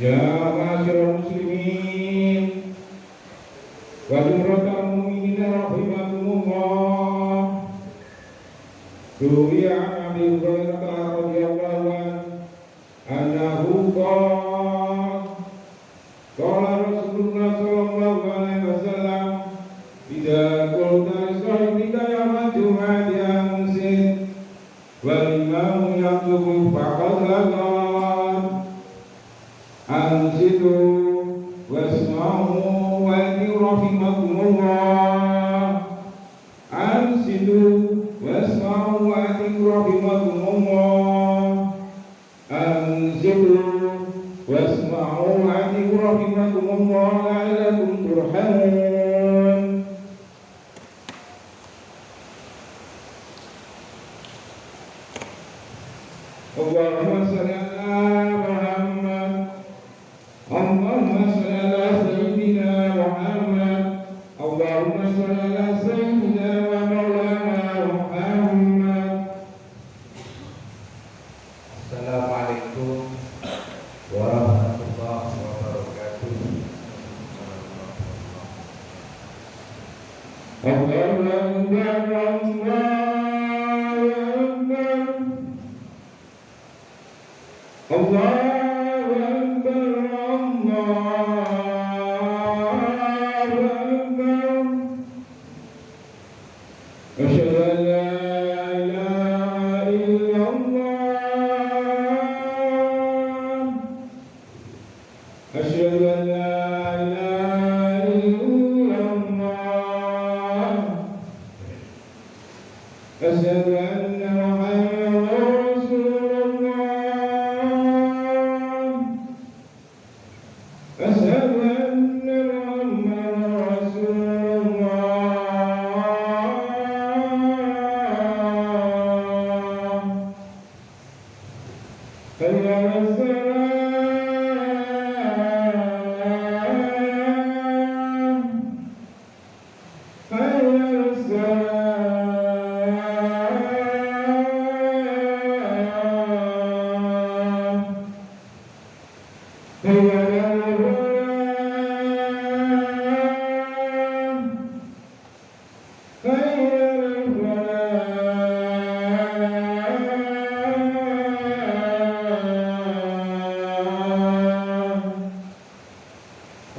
Ya ma'asyiral muslimin wa jumratal mu'minina rahimakumullah. Ruwiya an Abi Hurairah radhiyallahu anhu qala Rasulullah sallallahu alaihi wasallam idza qulta li sahibika yawmal jumu'ati ansit wal imamu yaqtubu faqad lagat ansitu wasma'u wa rahimakumullah ansitu wasma'u wa rahimakumullah ansitu wasma'u wa rahimakumullah la'allakum turhamun. Allahumma shalli ala Muhammad, Allahumma shalli ala sayyidina Muhammad, Allahumma shalli ala sayyidina wa maulana Muhammad. Assalamualaikum warahmatullahi wabarakatuh. Allahu akbar, Allahu akbar, Allahu akbar. Asyhadu an la ilaha illallah. Asyhadu an la ilaha illallah. Asyhadu anna Muhammadan Rasulullah. Asyhadu anna Muhammadan Rasulullah. Hayya 'alas salam. Hayya 'alas salam. Hayya 'alal falah. Hayya 'alal falah.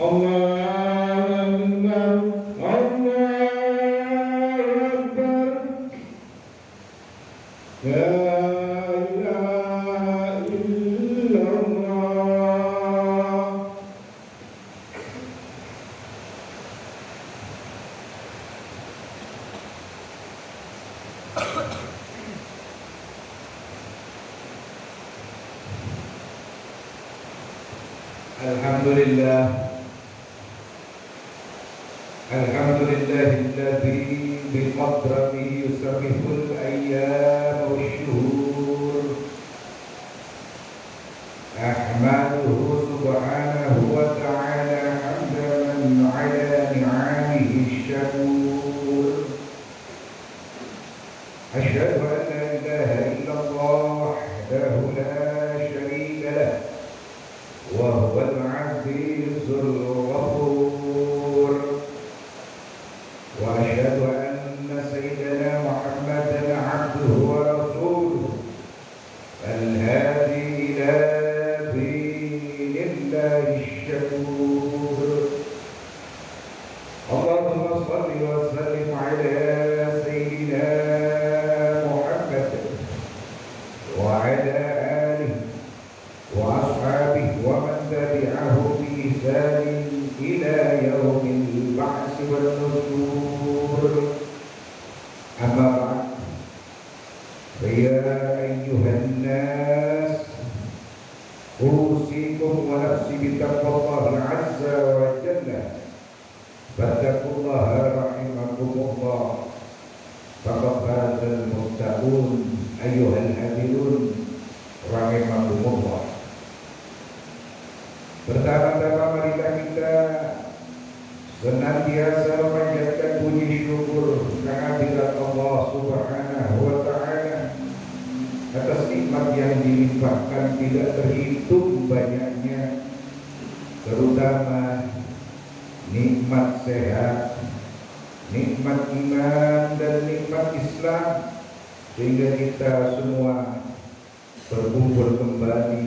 Allahu akbar, Allahu akbar. La ilaha illallah. Alhamdulillah, alhamdulillahilladzi biqadratihi yusarriful ayyama wasyuhur. Ahmaduhu subhanahu wa ta'ala hamdan ala ni'amihi syakur. Asyhadu an la ilaha illallah wahdahu la syarika lah wa huwal azizul ghafur. Wa asyhadu anna sayyidana Muhammadan abduhu wa rasuluhu al-hadi ila dinillahi syakur. Allahumma shalli wa sallim ala sayyidina Muhammad wa ala alihi wa ashabihi wa man tabi'ahu bi ihsanin ila yaumil ba'si wan nusyur. Amma ba'd. Ya ayyuhan nas, usikum wa nafsi bittaqwallahi azza wa jalla. Fattaqullaha rahimakumullah. Faqad fazal muttaqun ayyuhal hadirun rahimakumullah. Pertama-tama marilah kita senantiasa memanjatkan puji syukur kehadirat Allah Subhanahu wa ta'ala atas nikmat yang dilimpahkan tidak terhitung banyaknya sehat, nikmat iman dan nikmat Islam, sehingga kita semua berkumpul kembali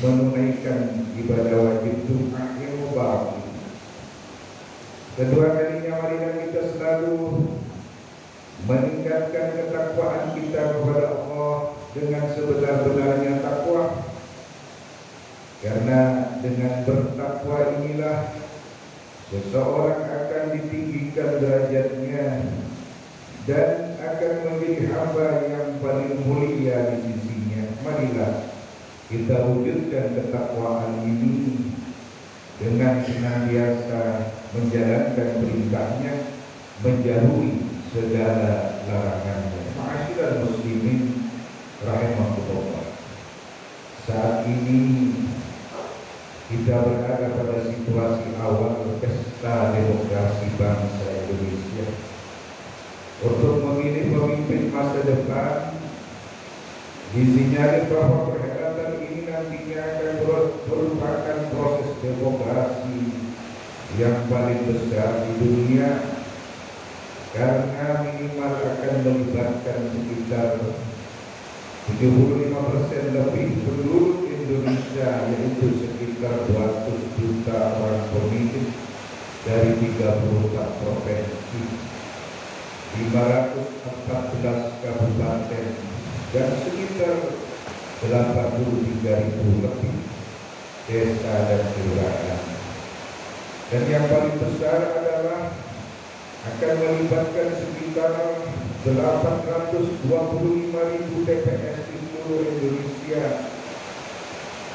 menunaikan ibadah wajib Jumat yang mubarak. Kedua kalinya marilah kita selalu meningkatkan ketakwaan kita kepada Allah dengan sebenar-benarnya takwa, karena dengan bertakwa inilah seseorang akan ditinggikan derajatnya dan akan menjadi hamba yang paling mulia di sisinya. Marilah kita wujudkan ketakwaan ini dengan senantiasa menjalankan perintahnya, menjauhi segala larangannya. Ma'asyiral muslimin rahimakumullah. Saat ini kita berada pada situasi awal pesta demokrasi bangsa Indonesia. Untuk memilih pemimpin masa depan, disinyalir bahwa perhelatan ini nantinya akan merupakan proses demokrasi yang paling besar di dunia, karena minimal akan melibatkan sekitar 75% lebih penduduk Indonesia, yaitu sekitar 200 juta orang pemilih dari 34 provinsi, 514 kabupaten, dan sekitar 83.000 lebih desa dan kelurahan. Dan yang paling besar adalah akan melibatkan sekitar 825.000 TPS di seluruh Indonesia.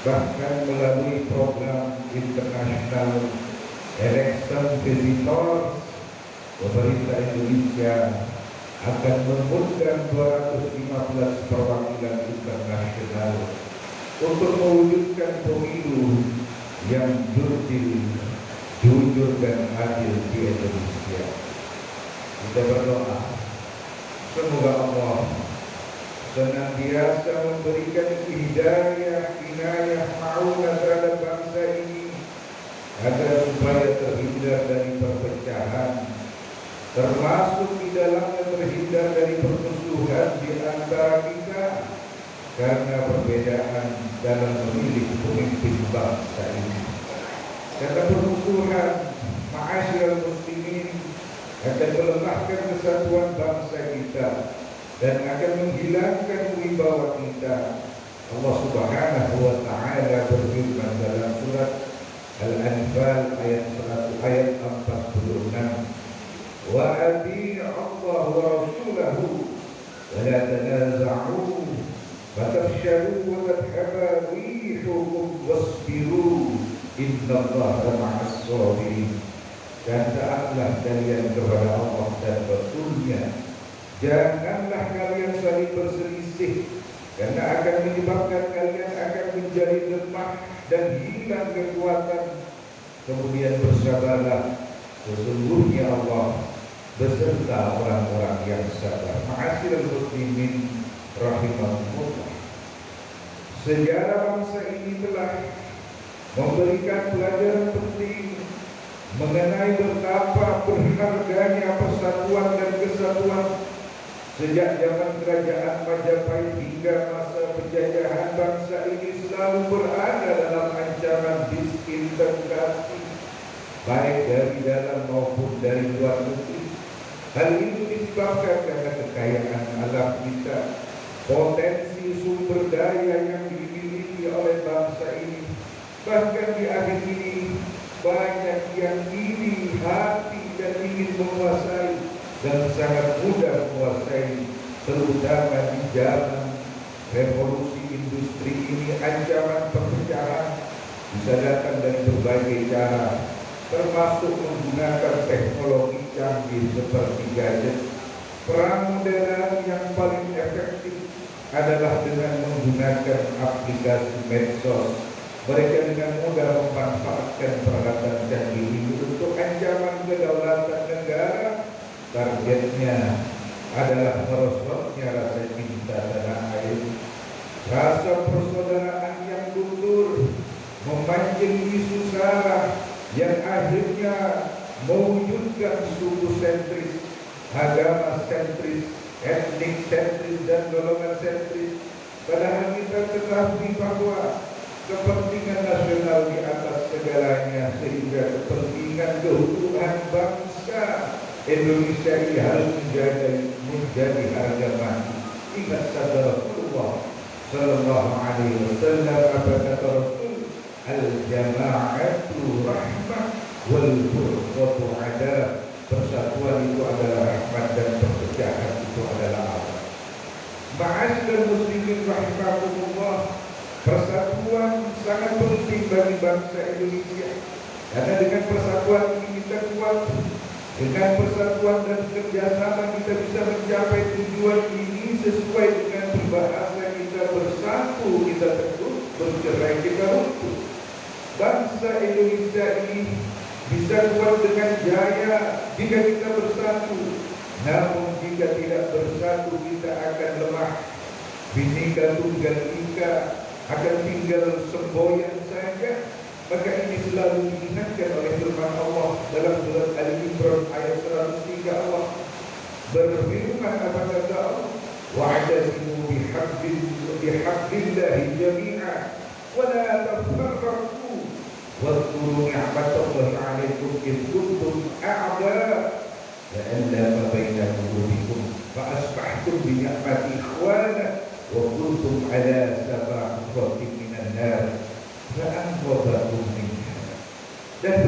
Bahkan melalui program International Election Visitors, pemerintah Indonesia akan mengundang 215 perwakilan internasional untuk mewujudkan pemilu yang jujur dan adil di Indonesia. Kita berdoa semoga Allah senantiasa memberikan hidayah, inayah, ma'unah terhadap bangsa ini, agar supaya terhindar dari perpecahan, termasuk di dalamnya terhindar dari permusuhan di antara kita karena perbedaan dalam memilih pemimpin bangsa ini. Karena permusuhan, ma'asyiral muslimin, akan melemahkan kesatuan bangsa kita dan akan menghilangkan wibawa kita. Allah Subhanahu wa taala berfirman dalam surat Al-Anfal ayat 46, wa atii'u Allah wa rasulahu wa la tanaza'u fatafshalu wa tadhhabu rihukum wasbiru innallaha ma'as sabirin. Dan taatlah kalian kepada Allah dan Rasul-Nya. Janganlah kalian saling berselisih, karena akan menyebabkan kalian akan menjadi lemah dan hilang kekuatan. Kemudian bersabarlah, sesungguhnya Allah beserta orang-orang yang sabar. Ma'asyiral muslimin rahimakumullah. Sejarah bangsa ini telah memberikan pelajaran penting mengenai betapa berharganya persatuan dan kesatuan. Sejak zaman kerajaan Majapahit hingga masa penjajahan, bangsa ini selalu berada dalam ancaman disintegrasi, baik dari dalam maupun dari luar negeri. Hal itu disebabkan karena kekayaan alam kita, potensi sumber daya yang dimiliki oleh bangsa ini. Bahkan di akhir ini banyak yang iri hati dan ingin menguasai, dan sangat mudah menguasai, terutama di zaman revolusi industri ini. Ancaman perpecahan bisa datang dari berbagai cara, termasuk menggunakan teknologi canggih seperti gadget. Perang modern yang paling efektif adalah dengan menggunakan aplikasi medsos. Mereka dengan mudah memanfaatkan peralatan canggih ini untuk ancaman kedaulatan negara. Targetnya adalah merosotnya rasa cinta tanah air, rasa persaudaraan yang luntur, memancing isu sara yang akhirnya mewujudkan suku sentris, agama sentris, etnik sentris dan golongan sentris. Padahal kita ketahui bahwa kepentingan nasional di atas segalanya, sehingga kepentingan keutuhan bangsa Indonesia ini harus menjadi harga mati. Ingat sabda Rasulullah Sallallahu Alaihi Wasallam, apa kata Rasul? Al-jama'atu rahmah wal furqatu adab. Persatuan itu adalah rahmat dan perpecahan itu adalah azab. Ma'asyiral muslimin rahimakumullah, persatuan sangat penting bagi bangsa Indonesia. Karena dengan persatuan ini kita kuat. Dengan persatuan dan kerjasama kita bisa mencapai tujuan ini sesuai dengan bahasa kita bersatu, kita teguh, bercerai kita runtuh. Bangsa Indonesia ini bisa kuat dengan jaya jika kita bersatu. Namun jika tidak bersatu kita akan lemah. Bhinneka Tunggal Ika akan tinggal semboyan saja. Maka ini selalu diingatkan oleh firman Allah dalam surat Al-Imran ayat 103. Allah berfirman, apa kata Allah? Wa'tasimu bihablillahi jami'a wa la tafarraqu wadhkuru ni'matallahi 'alaikum id kuntum a'da' fa'alafa baina qulubikum fa asbahtum bi ni'mati ikhwana wa kuntum 'ala safahatin minan nar fa'anqadhakum minha. Dan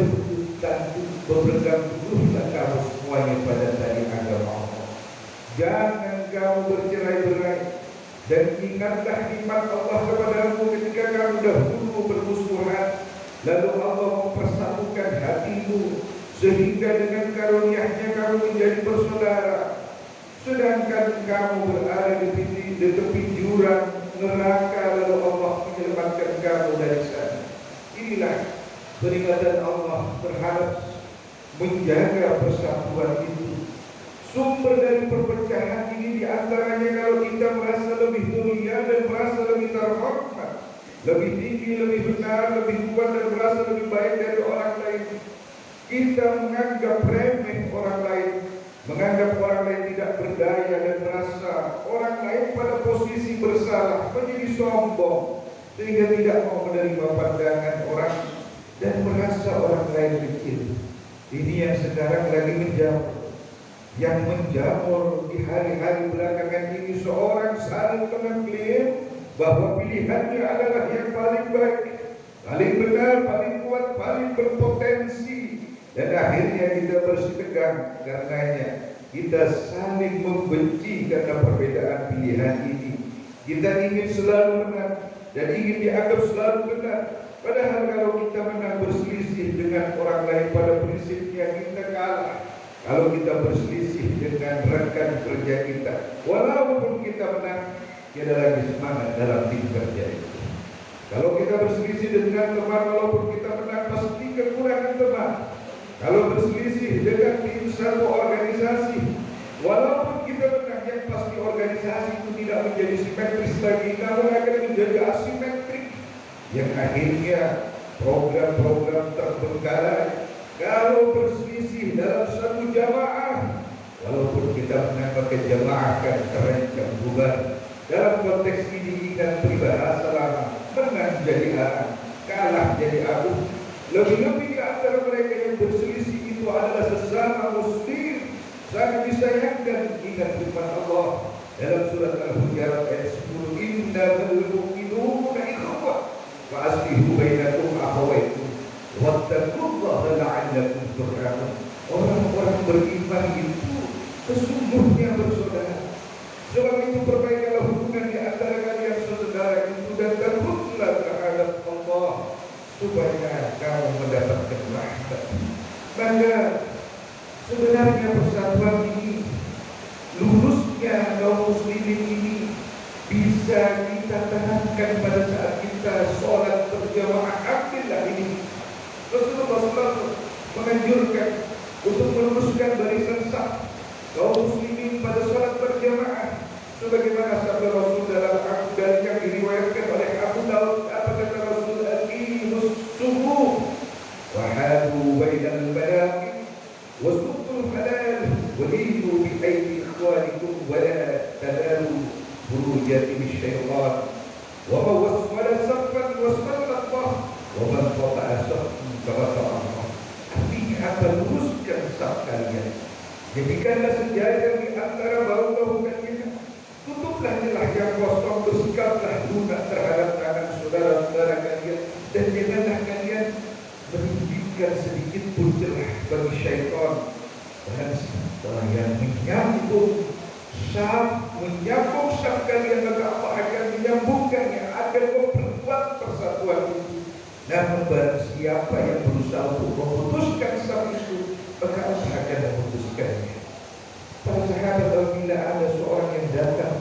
berpegang teguhlah kamu semuanya pada tali agama Allah. Jangan kamu bercerai-berai, dan ingatlah nikmat Allah kepadamu ketika kamu dahulu bermusuhan, lalu Allah mempersatukan hatimu sehingga dengan karunia-Nya kamu menjadi bersaudara. Sedangkan kamu berada di tepi jurang neraka, lalu Allah menyelamatkan kamu dari sana. Inilah peringatan Allah terhadap menjaga persatuan itu. Sumber dari perpecahan ini diantaranya kalau kita merasa lebih mulia dan merasa lebih terhormat, lebih tinggi, lebih benar, lebih kuat dan merasa lebih baik dari orang lain. Kita menganggap remeh orang lain, menganggap orang lain tidak berdaya dan merasa orang lain pada posisi bersalah, menjadi sombong sehingga tidak mau menerima pandangan orang dan merasa orang lain kecil. Ini yang sekarang lagi menjamur. Yang menjamur di hari-hari belakangan ini, seorang saling mengklaim bahwa pilihannya adalah yang paling baik, paling benar, paling kuat, paling berpotensi, dan akhirnya kita bersitegang karenanya. Kita saling membenci karena perbedaan pilihan ini. Kita ingin selalu menang dan ingin dianggap selalu benar. Padahal kalau kita menang berselisih dengan orang lain pada prinsipnya kita kalah. Kalau kita berselisih dengan rekan kerja kita, walaupun kita menang, kita lagi semangat dalam tim kerja itu. Kalau kita berselisih dengan teman, walaupun kita menang, pasti kekurangan teman. Kalau berselisih dengan tim satu organisasi, walaupun kita menang, yang pasti organisasi itu tidak menjadi simetris lagi, namun akan menjadi asimetrik, yang akhirnya program-program terbengkalai. Kalau berselisih dalam satu jamaah, walaupun kita menang, maka jamaah akan terancam bubar. Dalam konteks ini ingat peribahasa lama, menang jadi arang, kalah jadi abu. Lebih-lebih di antara mereka yang berselisih itu adalah sesama muslim. Sangat disayangkan. Ingat firman Allah dalam surat Al-Hujurat ayat 10, innamal mu'minuna ikhwah wa aslihu bainakum akhawaykum wattaqullaha la'allakum turhamun. Orang-orang beriman itu sesungguhnya bersaudara. Sebab itu perbaikanlah hubungan di antara kalian saudara itu dan takutlah terhadap Allah supaya kamu mendapatkan rahmat. Maka sebenarnya persatuan ini, lurusnya kaum muslimin ini bisa kita tanamkan pada saat kita sholat berjamaah. Ambillah ini. Rasulullah SAW menganjurkan untuk meluruskan barisan saf kaum muslimin pada sholat berjamaah, sebagaimana sabda Rasul dalam dan yang diriwayatkan oleh Abu Daud. Apa kata Rasul? Aqimus subuh wa hadu bainal manaqib tulhiqu bi aidi ikhwanikum wa la tanalu burujati bisyaitan wa ma waswala saffan waswala Allah wa man qata'a saffan qata'a Allah. Artinya apa? Luruskan saf kalian, jadikanlah sejajar di antara bahu-bahu kalian, tutuplah celah yang kosong, bersikaplah lunak terhadap tangan saudara-saudara kalian, dan janganlah kalian menunjukkan sedikit pun celah bagi syaitan. Dan setelah yang menyambung saf kalian, maka Allah akan menyambungkannya, akan memperkuat persatuan itu. Namun barang siapa yang berusaha untuk memutuskan saf itu, maka Allah akan memutuskannya. Para sahabat, apabila ada seorang yang datang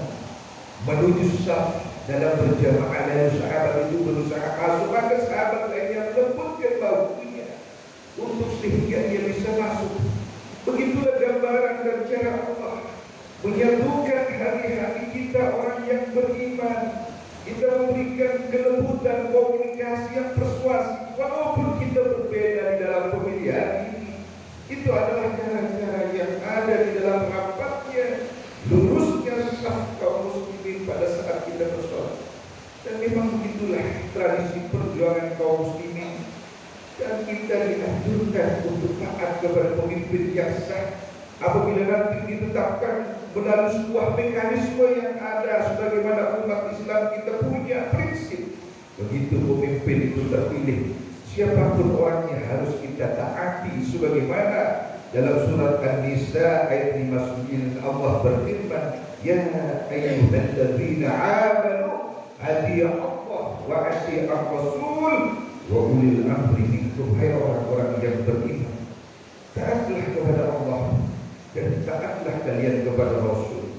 menuju saf dalam berjamaah, dan sahabat itu berusaha masuk, maka sahabat lainnya melembutkan bahunya untuk sehingga dia bisa masuk. Begitulah gambaran dan cara Allah menyatukan hati-hati kita orang yang beriman. Kita memberikan kelembutan komunikasi yang persuasif, walaupun kita berbeda di dalam pemilihan ini. Itu adalah cara-cara yang ada di dalam rapatnya, lurusnya saf kaum muslimin pada saat kita bersolat. Dan memang begitulah tradisi perjuangan kaum muslimin. Dan kita dianjurkan untuk taat kepada pemimpin yang sah apabila nanti ditetapkan melalui sebuah mekanisme yang ada. Sebagaimana umat Islam kita punya prinsip, begitu pemimpin itu terpilih, siapapun orangnya harus kita taati. Sebagaimana dalam surat An-Nisa ayat 59 Allah berfirman, ya ayyuhalladzina amanu atii'u Allah wa atii'ur rasul wa ulil amri minkum. Hai orang-orang yang beriman, taatlah kepada Allah dan taatlah kalian kepada Rasul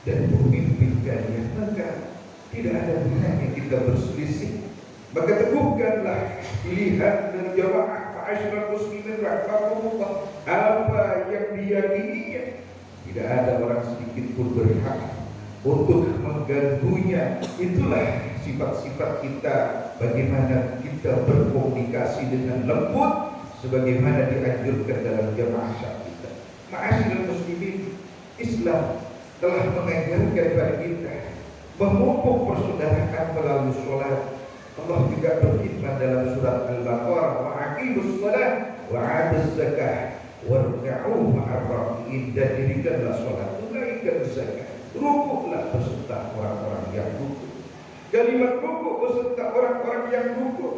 dan pemimpin kalian. Maka tidak ada gunanya kita berselisih. Maka teguhkanlah pilihan dan jamaah ma'asyiral muslimin rahimakumullah apa yang diyakininya. Tidak ada orang sedikit pun berhak untuk mengganggunya. Itulah sifat-sifat kita, bagaimana kita berkomunikasi dengan lembut sebagaimana dianjurkan dalam jamaah syar kita. Ma'asyiral muslimin, Islam telah mengajarkan kepada kita memupuk persaudaraan melalui sholat. Allah juga berfirman dalam surat Al-Baqarah, wa aqimus shalah wa atuz zakah warka'u ma'ar raki'in, dan dirikanlah sholat, tunaikan zakat, rukuklah beserta orang-orang yang rukuk. Kalimat rukuk beserta orang-orang yang rukuk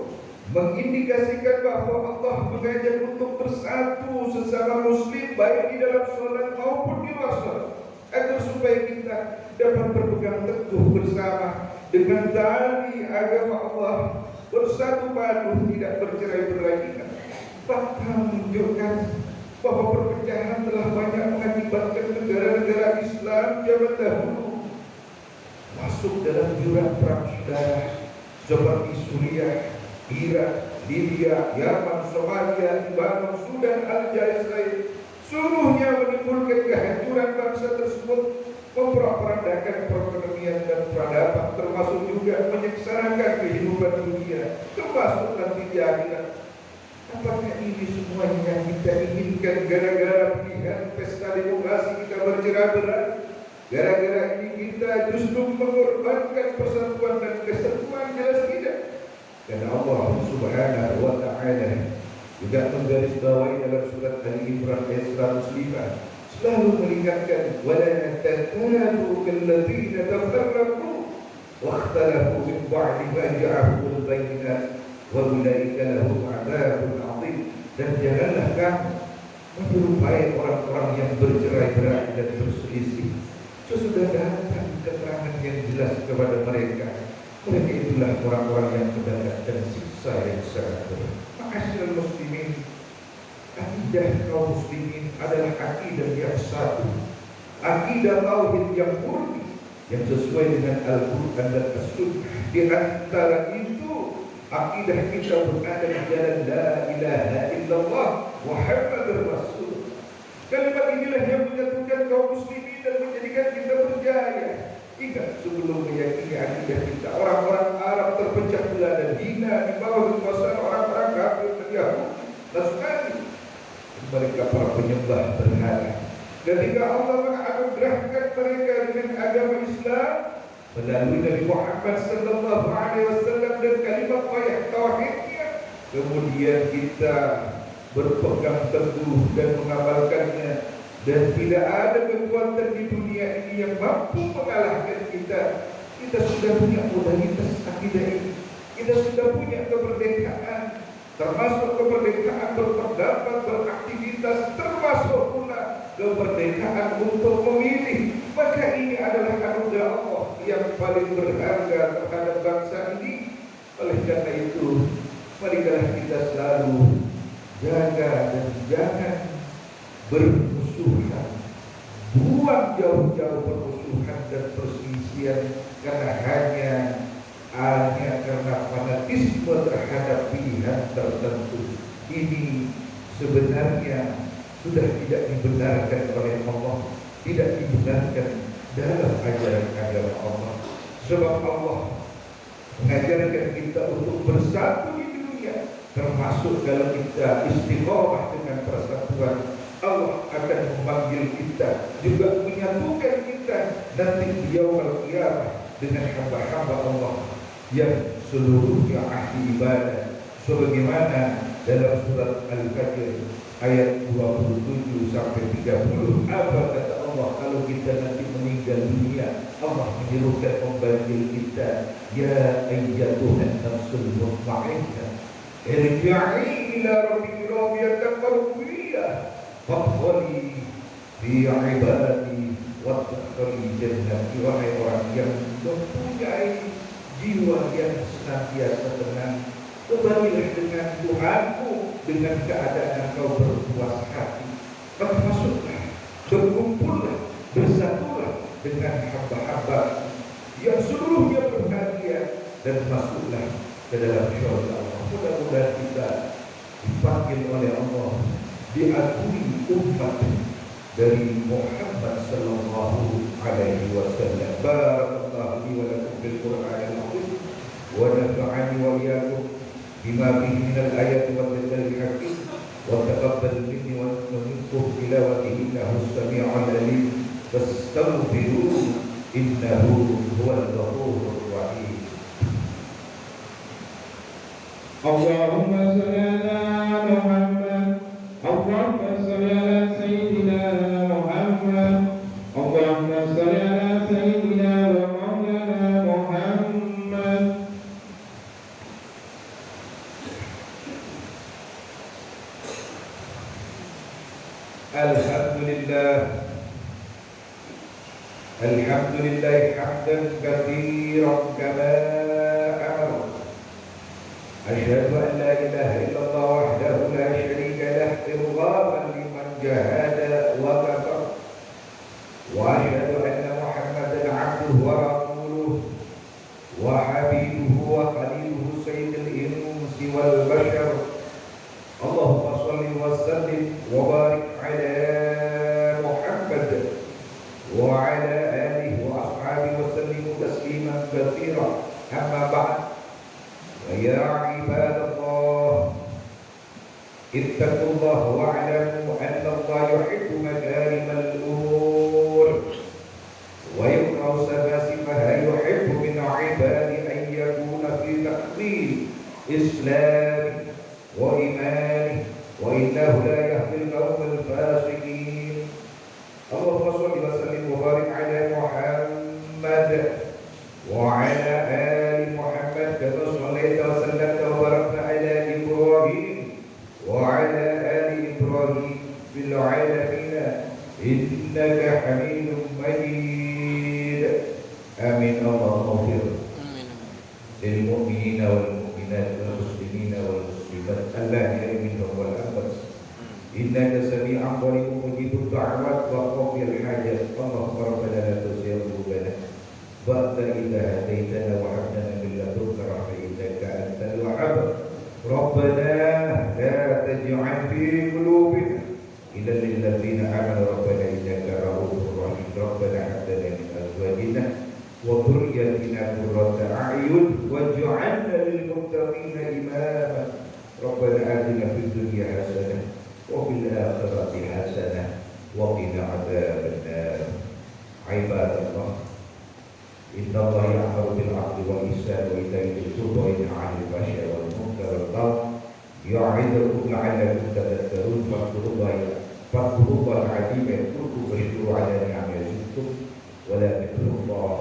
mengindikasikan bahwa Allah mengajak untuk bersatu sesama muslim baik di dalam sholat maupun di luar sholat, agar supaya kita dapat berpegang teguh bersama dengan tali agama Allah, bersatu padu, tidak bercerai-berai. Fakta menunjukkan bahwa perpecahan telah banyak mengakibatkan negara-negara Islam zaman dahulu masuk dalam jurang perang saudara seperti Suriah, Irak, Libya, Yaman, Somalia, Lebanon, Sudan, Aljazair. Seluruhnya menimbulkan kehancuran bangsa tersebut, memperandakan perekonomian dan peradaban, termasuk juga menyengsarakan kehidupan dunia, termasuk nanti di akhirat. Apakah ini semuanya yang kita inginkan? Gara-gara pilihan pesta demokrasi kita bercerai-berai, gara-gara ini kita justru mengorbankan persatuan dan kesatuan? Jelas tidak. Dan Allah Subhanahu wa ta'ala juga menggarisbawahi dalam surat Ali Imran ayat 105, selalu mengingatkan, wala tatadu kalladzina tafarraqu wa ikhtalafu min ba'di ma ja'ahumul bayyinat wa ulaika lahum 'adzabun 'adzim. Dan janganlah kamu menyerupai orang-orang yang bercerai-berai dan berselisih sesudah datang keterangan yang jelas kepada mereka. Mereka itulah orang-orang yang mendapatkan siksa yang sangat berat. Ma'asyiral muslimin, akidah kaum muslimin adalah akidah yang satu, akidah tauhid yang murni yang sesuai dengan Al-Quran dan As-Sunnah. Di antara itu akidah kita berada di jalan la ilaha illallah Muhammadur Rasul. Kalimat inilah yang menyatukan kaum muslimin dan menjadikan kita berjaya. Ingat, sebelum meyakini akidah kita, orang-orang Arab terpecah belah dan hina di bawah kekuasaan orang-orang kafir dan Yahudi, Nasrani. Mereka para penyembah berhala. Ketika Allah menganugerahkan mereka dengan agama Islam melalui Nabi Muhammad sallallahu alaihi wasallam dan kalimat tauhidnya, kemudian kita berpegang teguh dan mengamalkannya, dan tidak ada kekuatan di dunia ini yang mampu mengalahkan kita. Kita sudah punya modalitas akidah ini, kita sudah punya kemerdekaan, termasuk kemerdekaan berpendapat, beraktivitas, termasuk pula kemerdekaan untuk memilih. Maka ini adalah anugerah Allah yang paling berharga terhadap bangsa ini. Oleh karena itu, marilah kita selalu jaga dan jangan bermusuhan. Buang jauh-jauh permusuhan dan perselisihan karena hanya karena fanatisme terhadap pilihan tertentu. Ini sebenarnya sudah tidak dibenarkan oleh Allah, tidak dibenarkan dalam ajaran agama Allah. Sebab Allah mengajarkan kita untuk bersatu di dunia, termasuk kalau kita istiqomah dengan persatuan. Allah akan memanggil kita, juga menyatukan kita nanti di yaumul qiyamah dengan hamba-hamba Allah yang seluruhnya ahli ibadah, sebagaimana dalam surat Al-Fajr ayat 27 sampai 30. Apa kata Allah kalau kita nanti meninggal dunia? Allah menyerukan memanggil kita, ya ayyatuhan nafsul mutmainnah, irji'i ila rabbiki radiyatan mardiyah fadkhuli fi ibadi wadkhuli jannati. Wahai orang yang mempunyai jiwa yang senantiasa tenang, kembalilah dengan Tuhanmu dengan keadaan engkau berpuas hati. Maka masuklah, berkumpullah, bersatulah dengan hamba-hamba yang seluruhnya berbahagia, dan masuklah ke dalam syurga Allah. Mudah-mudahan kita dipanggil oleh Allah, diakui umat dari Muhammad sallallahu alaihi wasallam. Barakallahu li wa lakum bil Qur'anil azim wa nafa'ani wa iyyakum bima fihi min al-ayati wa dzikri hakim wa taqabbal minni wa minkum tilawatihi innahu as-sami'ul 'alim fastaghfiruhu innahu huwal ghafurur rahim. Allahumma shalli ala Muhammad, Allahumma shalli ala Sayyidina Muhammad, Allahumma shalli ala Sayyidina wa Maulana Muhammad. Alhamdulillah, alhamdulillah hamdan katsiran kama amara. Asyhadu an la ilaha illallah wahdahu la syarika lah irghaman liman jahada wa kafar. Wa asyhadu anna Muhammadan 'abduhu wa rasuluhu wa habibuhu wa khaliluhu sayyidul insi wal bashar. Allahumma shalli wa sallim wa barik ala Muhammad wa ala alihi wa ashabihi wa sallim tasliman katsira. Amma ba'd. Ya ibadallah, ittaqullah wa'lamu anna Allah yuhibbu makarimal umur wa yakrahu sabasifaha. Yuhibbu min 'ibadi an yakuna fi taqdim islami wa imani wa innahu la yahdi al-qawmal fasiqin. Allahumma shalli wa sallim wa barik ala Muhammad wa ala ali Muhammad kama shallaita wa sallamta wa barakta ala Ibrahim wa ala ali Ibrahim fil 'alamin innaka Hamidum Majid. Amin. Allahumma ighfir lil mu'minina wal mu'minat wal muslimina wal muslimat allazina minhum wal amwat innaka sami'un qaribun mujibud da'wat wa qadil hajat. Allahumma rabbana la tuzigh qulubana ba'da idh hadaytana wa hab lana min ladunka rahmatan innaka antal wahhab. Rabbana la taj'al fi qulubina illa lil ladzina amanu rabbana innaka ra'ufur rahim. Rabbana hab lana min azwajina wa dhurriyyatina qurrata a'yun waj'alna lil muttaqina imama. Rabbana atina fid dunya hasanah wa fil akhirati hasanah وقنا عذاب النار. عباد الله، إن الله يأمر بالعدل والإحسان وإيتاء ذي القربى وينهى عن الفحشاء والمنكر والبغي يعظكم لعلكم تذكرون. فاذكروا الله العظيم يذكركم واشكروا على نعمه يزدكم ولا تكفروا الله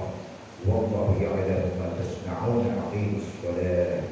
والله يعلم ما تصنعون. أقيموا الصلاة.